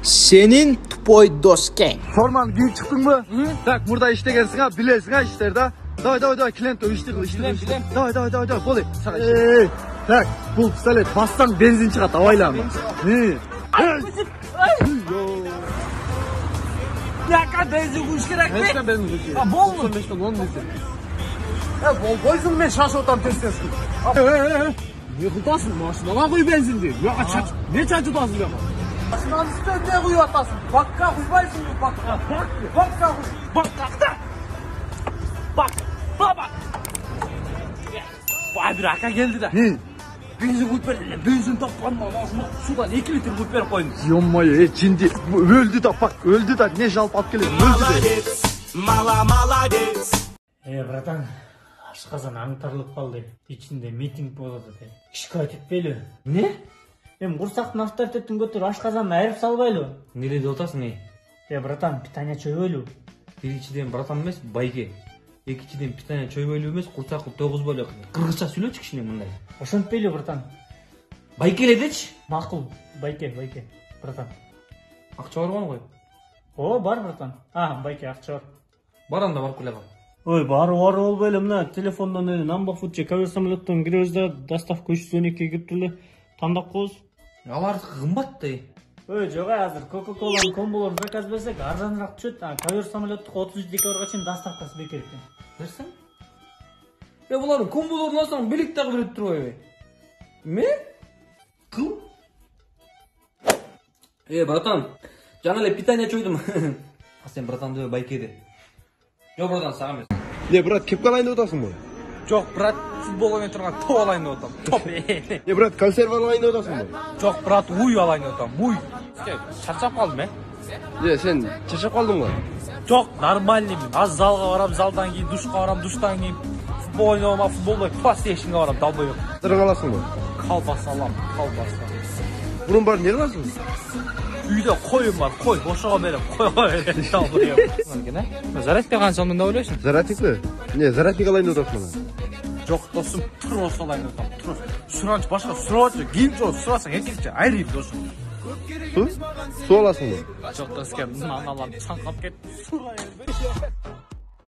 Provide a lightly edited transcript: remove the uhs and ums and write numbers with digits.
Senin tupoi dosken. Forman giyin çıktın mı? Tak burada işte gelsin ha bilesin ha işlerde. Davay klient işte. Davay bol. Tak bu pistolet bassan benzin çıkart havayla ama. Ya benzin kuş gerek mi? Ben benzin kuş. Ha bol mu? Ya bol koysun ben şaş otam test. Ne kutasın maşına koy benzin diyor. Ya çaç. Ne çaç tutasın ya? Maşının üstüne ne koyu atasın? Bakka kuymaysın bu bakka. Bak da. Bak. Vay bir aka geldi de. Benzin kuyup verin. Benzin tapmanma. Sudan 2 litre kuyup verin koyun. Yommayı cindi. Öldü da bak öldü da ne jalp at gelir. Öldü de. Bratan, ашқазан аңтарылып қалды. İçinde митинг болады де. Шикайет етпейлі. Ne? Мен құрсақтың авторитетін көтер ашқазанды айырып салбайлы. Ne dedi otasın ne? Братан, питание чөйбөйлү. Birinciden bratан емес, байке. Екіншіден питание чөй бөлу емес, құрсақы 9 бөлу. Қырғызша сөйлеші кішкене мындай. Ошентпейлі, братан. Байкеле дечі. Мақұл, байке, братан. Ақша бар ғой. О, бар, братан. Байке, ақша бар. Бар анда барып келе қал. Ой, бары болбойлу, мына телефондон Number Food же ковер самолеттон киребиз да доставка 312 кириптирле тандап коебуз. Алардыкы кымбат да. Ой, жок, азыр Coca-Cola'нын комболорун заказ берсек арзаныраак түшөт. Ковер самолеттук 30 декабрга чейин доставкасы бекер экен. Берсең? Булардын комболорун алсаң белек дагы берип турбайбы? Мен? Кыл? Братан, жаңа эле питание чойдум. Сен братан деп байкеди. Жок, братан, сага эмес. Ne brat kep kalayın odasın mı? Жок, брат, футбол ойнай турган топ алайын деп атам. Топ. Ne brat konserve alayın odasın mı? Жок, брат, уй алайын деп атам. Уй. Чарчап калдым, Ne sen çarşaf kaldın mı? Жок, нормальный мен. Az залга барам, залдан кийин душка барам, душтан кийин футбол ойногома, футболдой PlayStation'га барам, далбайбек. Dırın alasın mı? Колбаса алам, колбаса. Bunun var nerede alasın? Үйдө коюм бар, кой, бошого берем, койго берем, далбайбек. Зарядка канчамдын деп ойлойсуң? Zaratnik mi? Ne zaratnik alayın odasın mı? Жок, досум, трос алайын деп атам. Трос. Суранч башка сурабачы, кийим жок, сурасаң эркекче айрыйм досум. Su? Su alasın mı? Жок, доске, аналар чаңкап кетти.